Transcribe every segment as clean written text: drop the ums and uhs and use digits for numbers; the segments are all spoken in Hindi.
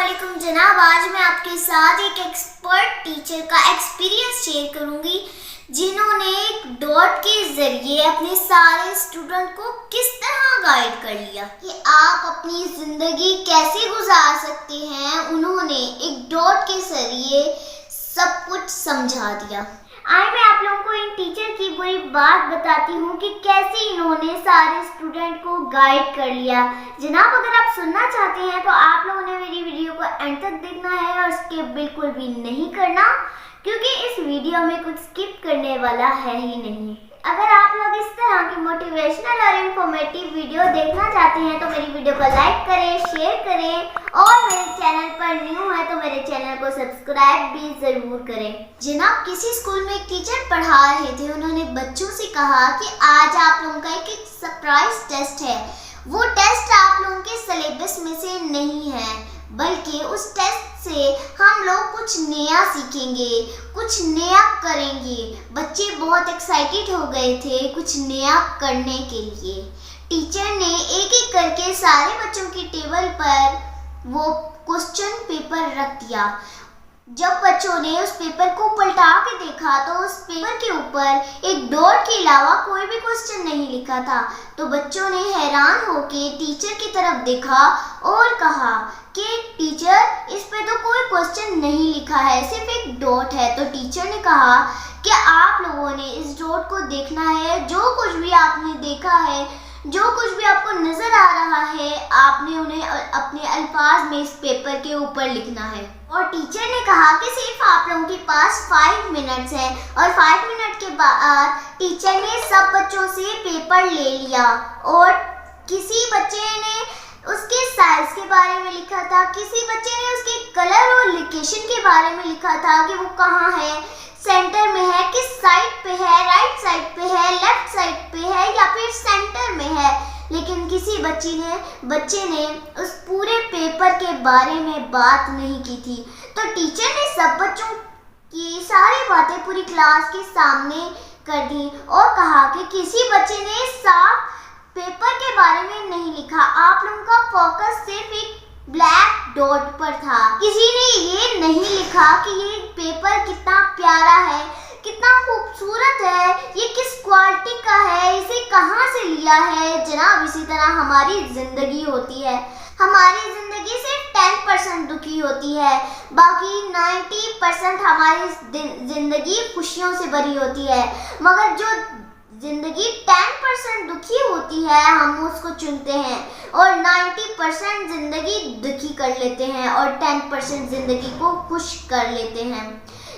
अस्सलामुअलैकुम जनाब। आज मैं आपके साथ एक एक्सपर्ट टीचर का एक्सपीरियंस शेयर करूंगी जिन्होंने एक डॉट के जरिए अपने सारे स्टूडेंट को किस तरह गाइड कर लिया कि आप अपनी ज़िंदगी कैसे गुजार सकते हैं। उन्होंने एक डॉट के जरिए सब कुछ समझा दिया। आइए मैं आप लोगों को इन टीचर की पूरी बात बताती हूँ कि कैसे इन्होंने सारे स्टूडेंट को गाइड कर लिया। जनाब, अगर आप सुनना चाहते हैं तो आप लोगों ने मेरी वीडियो को एंड तक देखना है और स्किप बिल्कुल भी नहीं करना, क्योंकि इस वीडियो में कुछ स्किप करने वाला है ही नहीं। अगर आप लोग इस तरह की मोटिवेशनल और इन्फॉर्मेटिव वीडियो देखना चाहते हैं तो मेरी वीडियो को लाइक करें, शेयर करें और मेरे चैनल पर न्यू है तो मेरे चैनल को सब्सक्राइब भी ज़रूर करें। जनाब, किसी स्कूल में एक टीचर पढ़ा रहे थे। उन्होंने बच्चों से कहा कि आज आप लोगों का एक सरप्राइज टेस्ट है। वो टेस्ट आप लोगों के सिलेबस में से नहीं है, बल्कि उस टेस्ट से हम लोग कुछ नया सीखेंगे, कुछ नया करेंगे। बच्चे बहुत एक्साइटेड हो गए थे कुछ नया करने के लिए। टीचर ने एक एक करके सारे बच्चों की टेबल पर वो क्वेश्चन पेपर रख दिया। जब बच्चों ने उस पेपर को पलटा के देखा तो उस पेपर के ऊपर एक डॉट के अलावा कोई भी क्वेश्चन नहीं लिखा था। तो बच्चों ने हैरान होकर टीचर की तरफ देखा और कहा कि टीचर, इस पे तो कोई क्वेश्चन नहीं लिखा है, सिर्फ एक डॉट है। तो टीचर ने कहा कि आप लोगों ने इस डॉट को देखना है। जो कुछ भी आपने देखा है, जो कुछ भी आपको नजर आ रहा है, आपने उन्हें अपने अल्फाज में इस पेपर के ऊपर लिखना है। और टीचर ने कहा कि सिर्फ आप लोगों के पास 5 मिनट्स है। और 5 मिनट के बाद टीचर ने सब बच्चों से पेपर ले लिया और किसी बच्चे ने उसके साइज के बारे में लिखा था, किसी बच्चे ने उसके कलर और लोकेशन के बारे में लिखा था कि वो कहाँ है, सेंटर में है, किस साइड पे है, राइट साइड पे है, लेफ्ट साइड पे है या फिर सेंटर में है। लेकिन किसी बच्चे ने उस पूरे पेपर के बारे में बात नहीं की थी। तो टीचर ने सब बच्चों की सारी बातें पूरी क्लास के सामने कर दी और कहा कि किसी बच्चे ने साफ पेपर के बारे में नहीं लिखा। आप लोगों का फोकस सिर्फ एक ब्लैक डॉट पर था। किसी ने ये नहीं लिखा कि ये पेपर कितना प्यारा है, कितना खूबसूरत है, ये किस क्वालिटी का है, इसे कहाँ से लिया है। जनाब, इसी तरह हमारी ज़िंदगी होती है। हमारी ज़िंदगी सिर्फ 10% दुखी होती है, बाकी 90% हमारी ज़िंदगी खुशियों से भरी होती है। मगर जो ज़िंदगी 10% दुखी होती है, हम उसको चुनते हैं और 90% ज़िंदगी दुखी कर लेते हैं और 10% ज़िंदगी को खुश कर लेते हैं।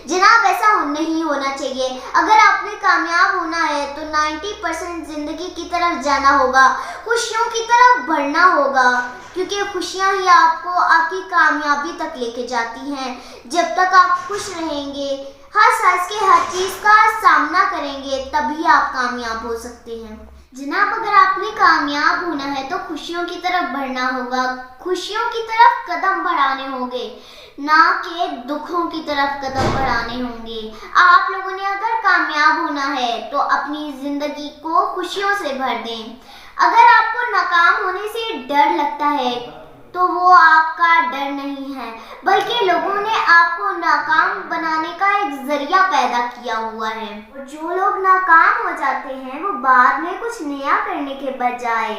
जनाब, ऐसा नहीं होना चाहिए। अगर आपने कामयाब होना है तो 90% ज़िंदगी की तरफ जाना होगा, खुशियों की तरफ बढ़ना होगा, क्योंकि खुशियाँ ही आपको आपकी कामयाबी तक लेके जाती हैं। जब तक आप खुश रहेंगे, हर सांस के हर चीज़ का सामना करेंगे, तभी आप कामयाब हो सकते हैं। जनाब, अगर आपने कामयाब होना है तो खुशियों की तरफ बढ़ना होगा, खुशियों की तरफ कदम बढ़ाने होंगे, ना कि दुखों की तरफ कदम बढ़ाने होंगे। आप लोगों ने अगर कामयाब होना है तो अपनी ज़िंदगी को खुशियों से भर दें। अगर आपको नाकाम होने से डर लगता है तो वो आपका डर नहीं है, बल्कि लोगों ने आपको नाकाम बनाने का एक जरिया पैदा किया हुआ है। और जो लोग नाकाम हो जाते हैं वो बाद में कुछ नया करने के बजाय,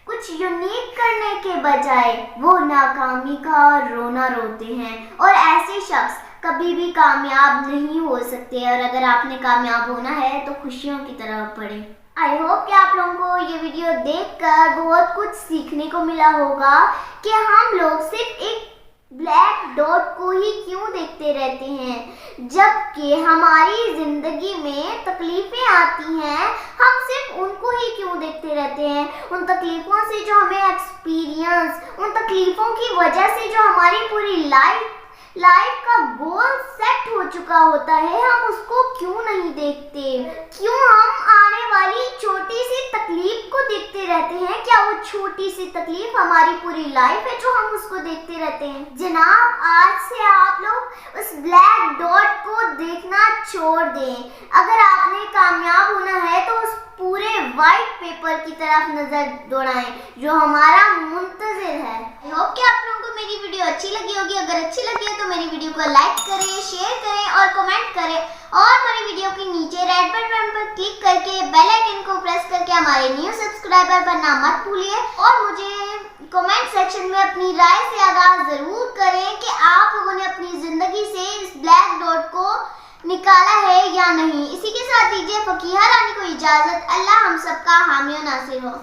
कुछ यूनिक करने के बजाय वो नाकामी का रोना रोते हैं। और ऐसे शख्स कभी भी कामयाब नहीं हो सकते। और अगर आपने कामयाब होना है तो खुशियों की तरफ बढ़ें। आई होप कि आप लोगों को ये वीडियो देखकर बहुत कुछ सीखने को मिला होगा कि हम लोग सिर्फ एक ब्लैक डॉट को ही क्यों देखते रहते हैं, जबकि हमारी ज़िंदगी में तकलीफ़ें आती हैं, हम सिर्फ उनको ही क्यों देखते रहते हैं। उन तकलीफ़ों से जो हमें एक्सपीरियंस, उन तकलीफ़ों की वजह से जो हमारी पूरी लाइफ का गोल सेट हो चुका होता है, हम उसको क्यों नहीं देखते। क्यों हम आने वाली छोटी सी तकलीफ को देखते रहते हैं। क्या वो छोटी सी तकलीफ हमारी पूरी लाइफ है जो हम उसको देखते रहते हैं। जनाब, आज से आप लोग उस ब्लैक डॉट को देखना छोड़ दें। अगर आपने कामयाब होना है तो उस पूरे वाइट पेपर की तरफ नजर दौड़ाएं जो हमारा मुंतजिर है। आई होप कि आप लोगों को मेरी वीडियो अच्छी लगी होगी। अगर अच्छी लगी है तो मेरी वीडियो को लाइक करें, शेयर करें और कमेंट करें और मेरी वीडियो के नीचे रेड बटन पर क्लिक करके बेल आइकन को प्रेस करके हमारे न्यू सब्सक्राइबर बनना मत भूलिए। और मुझे कमेंट सेक्शन में अपनी राय से आगाह जरूर करें कि आप लोगों ने अपनी जिंदगी से इस ब्लैक डॉट को निकाला है या नहीं। इसी के साथ दीजिए फकीहा रानी को इजाजत। अल्लाह हम सबका हामी और नासिर हो।